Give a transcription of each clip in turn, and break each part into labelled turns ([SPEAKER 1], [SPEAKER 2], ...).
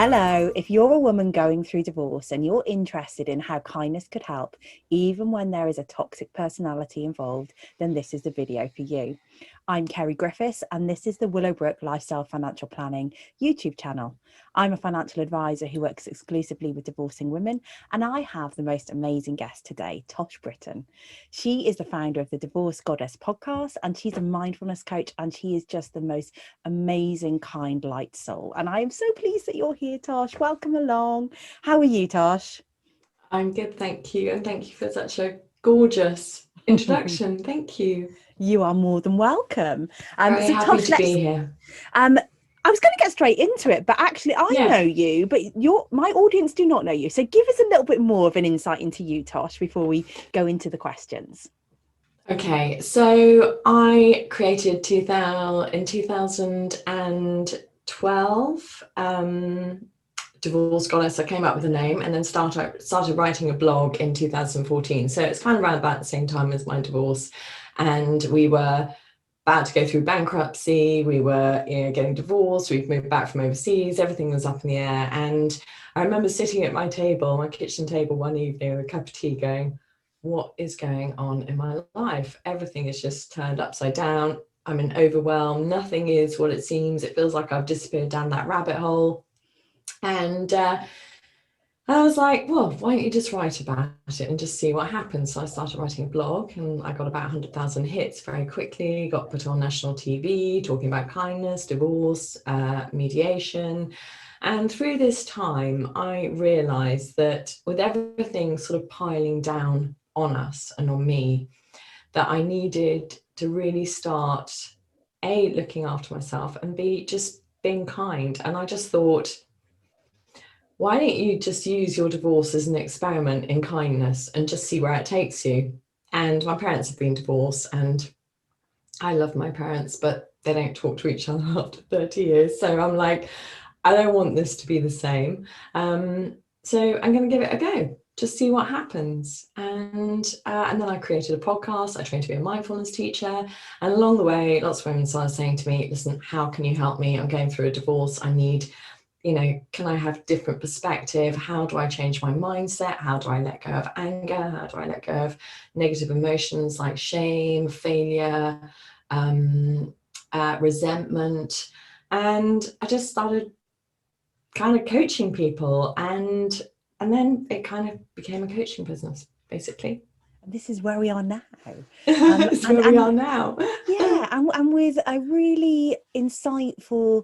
[SPEAKER 1] Hello, if you're a woman going through divorce and you're interested in how kindness could help, even when there is a toxic personality involved, then this is the video for you. I'm Kerry Griffiths, and this is the Willow Brook Lifestyle Financial Planning YouTube channel. I'm a financial advisor who works exclusively with divorcing women, and I have the most amazing guest today, Tosh Brittan. She is the founder of the Divorce Goddess podcast, and she's a mindfulness coach, and she is just the most amazing, kind, light soul. And I am so pleased that you're here, Tosh. Welcome along. How are you, Tosh?
[SPEAKER 2] I'm good, thank you. And thank you for such a gorgeous introduction. Thank you.
[SPEAKER 1] You are more than welcome.
[SPEAKER 2] Very happy
[SPEAKER 1] Tosh,
[SPEAKER 2] to be here.
[SPEAKER 1] I was going to get straight into it, but actually I know you, but my audience do not know you. So give us a little bit more of an insight into you, Tosh, before we go into the questions.
[SPEAKER 2] Okay, so I created in 2012 Divorce Goddess. I came up with a name and then started writing a blog in 2014. So it's kind of around about the same time as my divorce, and we were about to go through bankruptcy. We were getting divorced. We'd moved back from overseas. Everything was up in the air. And I remember sitting at my kitchen table one evening with a cup of tea going, what is going on in my life? Everything is just turned upside down. I'm in overwhelm. Nothing is what it seems. It feels like I've disappeared down that rabbit hole. And I was like, well, why don't you just write about it and just see what happens? So I started writing a blog, and I got about 100,000 hits very quickly, got put on national TV, talking about kindness, divorce, mediation. And through this time, I realized that with everything sort of piling down on us and on me, that I needed to really start, A, looking after myself, and B, just being kind. And I just thought, why don't you just use your divorce as an experiment in kindness and just see where it takes you? And my parents have been divorced, and I love my parents, but they don't talk to each other after 30 years. So I'm like, I don't want this to be the same. So I'm going to give it a go, just see what happens. And then I created a podcast. I trained to be a mindfulness teacher. And along the way, lots of women started saying to me, listen, how can you help me? I'm going through a divorce. I need, can I have different perspective? How do I change my mindset? How do I let go of anger? How do I let go of negative emotions like shame, failure, resentment? And I just started kind of coaching people, and then it kind of became a coaching business, basically.
[SPEAKER 1] And this is where we are now.
[SPEAKER 2] It's where we are now.
[SPEAKER 1] Yeah, and with a really insightful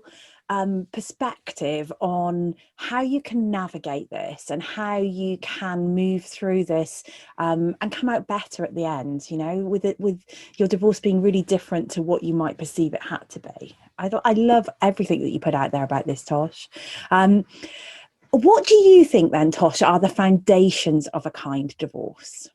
[SPEAKER 1] perspective on how you can navigate this and how you can move through this and come out better at the end, with your divorce being really different to what you might perceive it had to be. I love everything that you put out there about this, Tosh. What do you think then, Tosh, are the foundations of a kind divorce?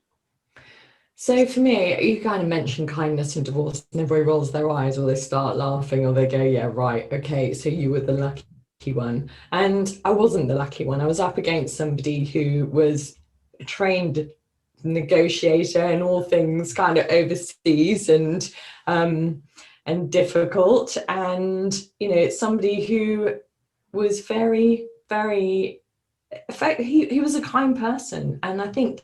[SPEAKER 2] So for me, you kind of mentioned kindness and divorce, and everybody rolls their eyes, or they start laughing, or they go, yeah, right, okay, so you were the lucky one. And I wasn't the lucky one. I was up against somebody who was a trained negotiator and all things kind of overseas and difficult. And, it's somebody who was very, very, he was a kind person. And I think,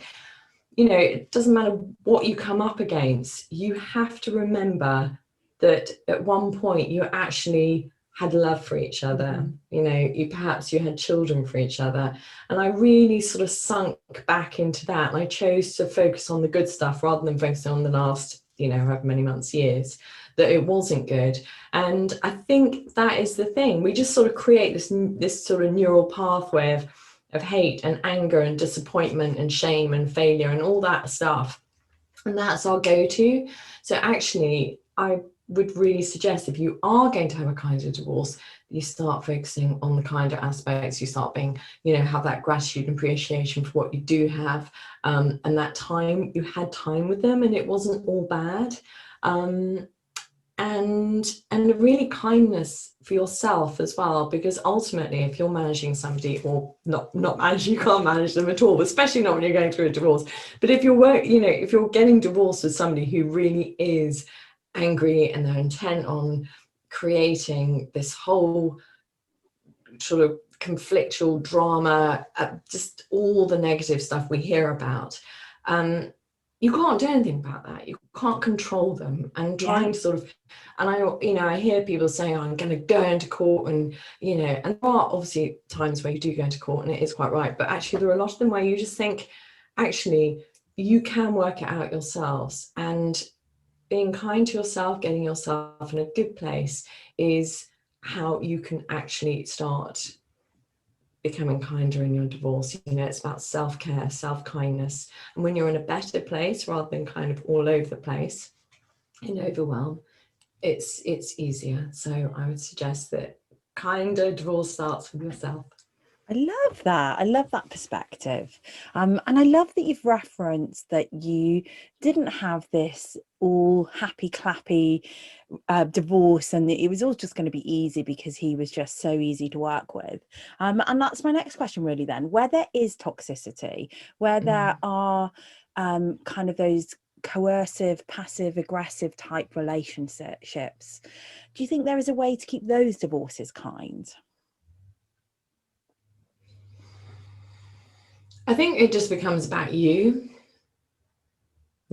[SPEAKER 2] it doesn't matter what you come up against, you have to remember that at one point you actually had love for each other. You had children for each other. And I really sort of sunk back into that. And I chose to focus on the good stuff rather than focusing on the last, however many months, years, that it wasn't good. And I think that is the thing. We just sort of create this sort of neural pathway of hate and anger and disappointment and shame and failure and all that stuff. And that's our go-to. So actually, I would really suggest, if you are going to have a kind of divorce, you start focusing on the kinder aspects. You start being, have that gratitude and appreciation for what you do have, and that time, you had time with them and it wasn't all bad. And really kindness for yourself as well, because ultimately, if you're managing somebody, or not managing, you can't manage them at all, especially not when you're going through a divorce. But if you're getting divorced with somebody who really is angry and they're intent on creating this whole sort of conflictual drama, just all the negative stuff we hear about. You can't do anything about that. You can't control them. And trying to sort of, and I hear people saying, oh, I'm going to go into court, and, and there are obviously times where you do go into court and it is quite right. But actually, there are a lot of them where you just think, actually, you can work it out yourselves. And being kind to yourself, getting yourself in a good place is how you can actually start becoming kinder in your divorce. It's about self-care, self-kindness. And when you're in a better place, rather than kind of all over the place in overwhelm, it's easier. So I would suggest that kinder divorce starts with yourself.
[SPEAKER 1] I love that. I love that perspective. And I love that you've referenced that you didn't have this all happy clappy divorce, and it was all just going to be easy because he was just so easy to work with. And that's my next question really then. Where there is toxicity, where there are kind of those coercive, passive aggressive type relationships, do you think there is a way to keep those divorces kind?
[SPEAKER 2] I think it just becomes about you,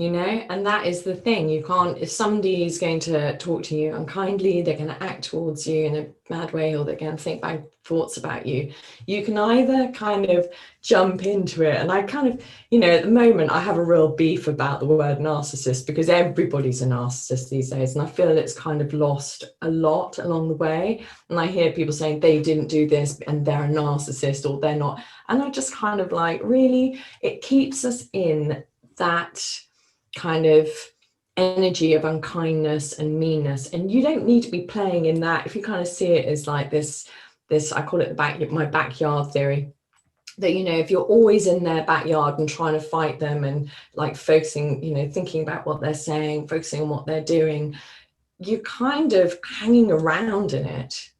[SPEAKER 2] and that is the thing. You can't, if somebody is going to talk to you unkindly, they're going to act towards you in a bad way, or they're going to think bad thoughts about you. You can either kind of jump into it. And I kind of, at the moment, I have a real beef about the word narcissist, because everybody's a narcissist these days. And I feel it's kind of lost a lot along the way. And I hear people saying they didn't do this and they're a narcissist, or they're not. And I just kind of like, really, it keeps us in that kind of energy of unkindness and meanness. And you don't need to be playing in that. If you kind of see it as like this, I call it my backyard theory, that, if you're always in their backyard and trying to fight them and like focusing, thinking about what they're saying, focusing on what they're doing, you're kind of hanging around in it.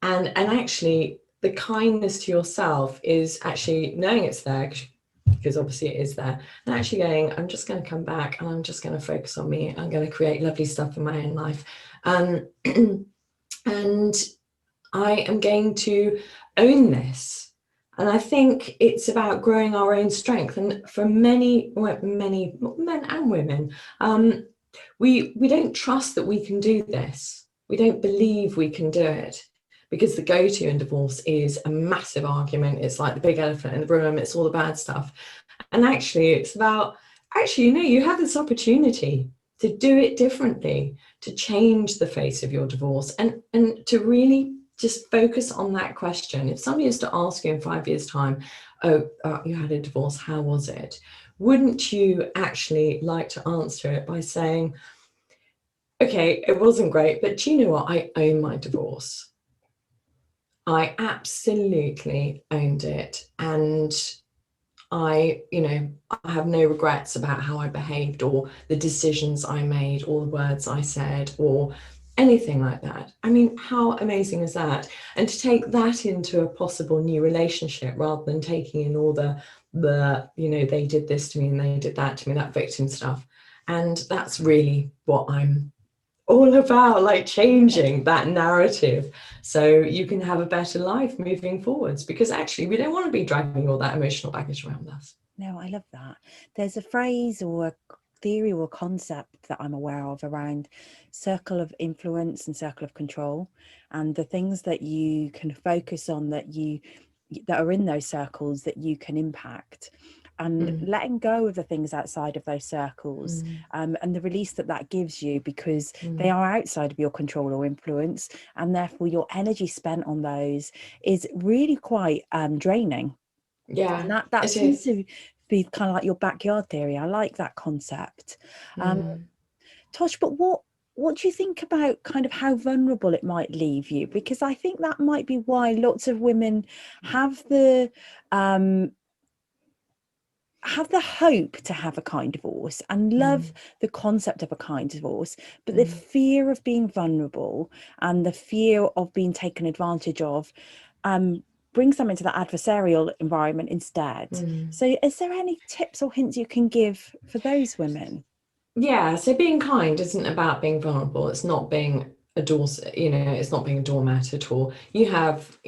[SPEAKER 2] And actually the kindness to yourself is actually knowing it's there, because obviously it is there, and actually going, I'm just going to come back and I'm just going to focus on me. I'm going to create lovely stuff in my own life. And I am going to own this. And I think it's about growing our own strength. And for many men and women, we don't trust that we can do this. We don't believe we can do it, because the go-to in divorce is a massive argument. It's like the big elephant in the room. It's all the bad stuff. And actually, it's about, you have this opportunity to do it differently, to change the face of your divorce, and to really just focus on that question. If somebody is to ask you in 5 years' time, you had a divorce, how was it? Wouldn't you actually like to answer it by saying, okay, it wasn't great, but do you know what? I own my divorce. I absolutely owned it. And I have no regrets about how I behaved, or the decisions I made, or the words I said, or anything like that. I mean, how amazing is that? And to take that into a possible new relationship, rather than taking in all the they did this to me and they did that to me, that victim stuff. And that's really what I'm all about, like changing that narrative so you can have a better life moving forwards, because actually we don't want to be dragging all that emotional baggage around us.
[SPEAKER 1] No, I love that. There's a phrase or a theory or concept that I'm aware of around circle of influence and circle of control, and the things that you can focus on that are in those circles that you can impact, and letting go of the things outside of those circles, and the release that gives you, because they are outside of your control or influence, and therefore your energy spent on those is really quite draining.
[SPEAKER 2] Yeah,
[SPEAKER 1] and that seems to be kind of like your backyard theory. I like that concept. Tosh, but what do you think about kind of how vulnerable it might leave you? Because I think that might be why lots of women have the hope to have a kind divorce and love the concept of a kind divorce, but the fear of being vulnerable and the fear of being taken advantage of brings them into that adversarial environment instead. So is there any tips or hints you can give for those women?
[SPEAKER 2] Yeah, so being kind isn't about being vulnerable. It's not being it's not being a doormat at all. You have,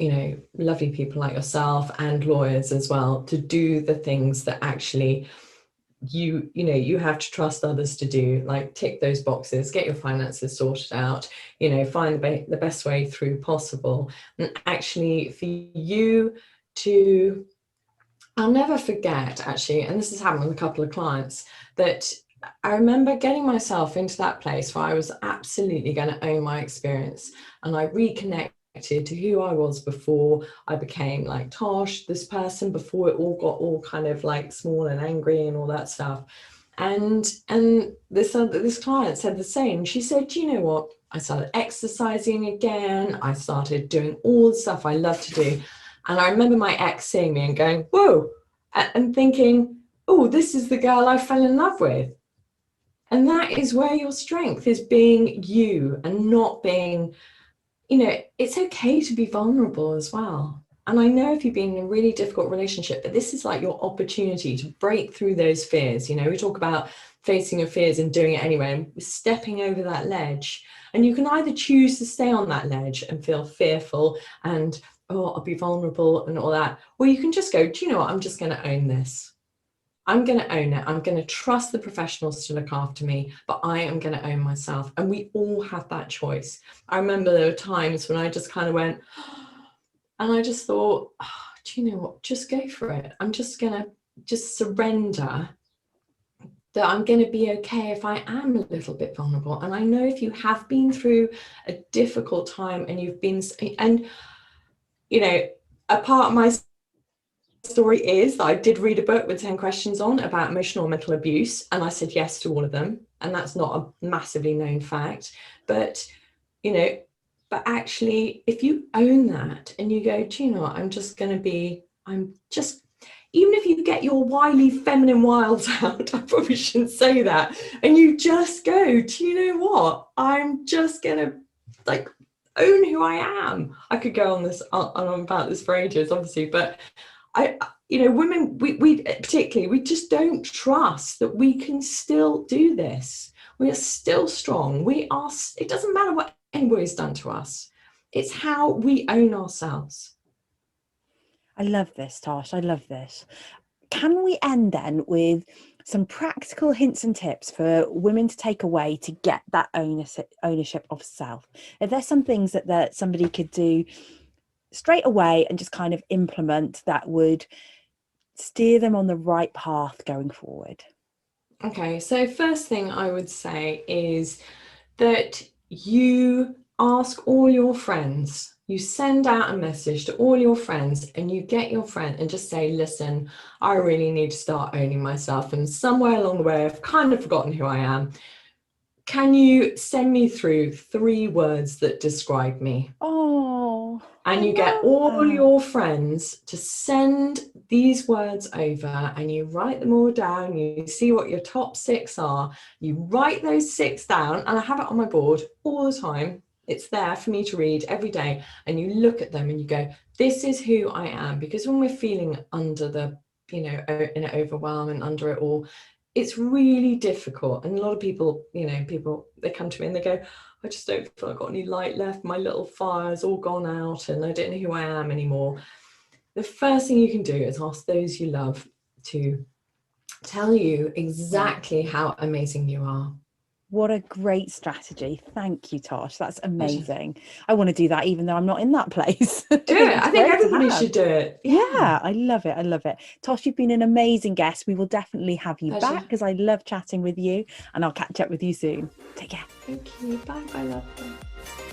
[SPEAKER 2] lovely people like yourself and lawyers as well to do the things that actually you have to trust others to do, like tick those boxes, get your finances sorted out, find the best way through possible. And actually for you to, I'll never forget actually, and this has happened with a couple of clients, that I remember getting myself into that place where I was absolutely going to own my experience, and I reconnected to who I was before I became like Tosh, this person, before it all got all kind of like small and angry and all that stuff. And this client said the same. She said, "Do you know what? I started exercising again. I started doing all the stuff I love to do." And I remember my ex seeing me and going, "Whoa," and thinking, "Oh, this is the girl I fell in love with." And that is where your strength is, being you and not being, it's okay to be vulnerable as well. And I know if you've been in a really difficult relationship, but this is like your opportunity to break through those fears. We talk about facing your fears and doing it anyway, and stepping over that ledge. And you can either choose to stay on that ledge and feel fearful and, oh, I'll be vulnerable and all that. Or you can just go, do you know what? I'm just going to own this. I'm going to own it. I'm going to trust the professionals to look after me, but I am going to own myself. And we all have that choice. I remember there were times when I just kind of went, and I just thought, oh, do you know what? Just go for it. I'm just going to just surrender that I'm going to be okay if I am a little bit vulnerable. And I know if you have been through a difficult time and you've been, and, a part of my story is that I did read a book with 10 questions on about emotional and mental abuse, and I said yes to all of them. And that's not a massively known fact, but actually if you own that and you go, do you know what, even if you get your wily feminine wiles out, I probably shouldn't say that, and you just go, do you know what, I'm just gonna like own who I am. I could go on about this for ages, obviously, but women, we particularly, we just don't trust that we can still do this. We are still strong. It doesn't matter what anybody's done to us. It's how we own ourselves.
[SPEAKER 1] I love this, Tosh. I love this. Can we end then with some practical hints and tips for women to take away to get that ownership of self? Are there some things that somebody could do straight away and just kind of implement that would steer them on the right path going forward?
[SPEAKER 2] Okay, so first thing I would say is that you ask all your friends, you send out a message to all your friends, and you get your friend and just say, listen, I really need to start owning myself, and somewhere along the way I've kind of forgotten who I am. Can you send me through 3 words that describe me?
[SPEAKER 1] Oh,
[SPEAKER 2] and you get all your friends to send these words over, and you write them all down. You see what your top 6 are. You write those 6 down, and I have it on my board all the time. It's there for me to read every day. And you look at them and you go, this is who I am. Because when we're feeling under the, in an overwhelm and under it all, it's really difficult. And a lot of people, they come to me and they go, I just don't feel I've got any light left. My little fire's all gone out and I don't know who I am anymore. The first thing you can do is ask those you love to tell you exactly how amazing you are.
[SPEAKER 1] What a great strategy. Thank you, Tosh. That's amazing. I want to do that even though I'm not in that place.
[SPEAKER 2] Do it. I think everybody should do it.
[SPEAKER 1] Yeah, I love it. I love it. Tosh, you've been an amazing guest. We will definitely have you back because I love chatting with you, and I'll catch up with you soon. Take care.
[SPEAKER 2] Thank you. Bye. Bye, love.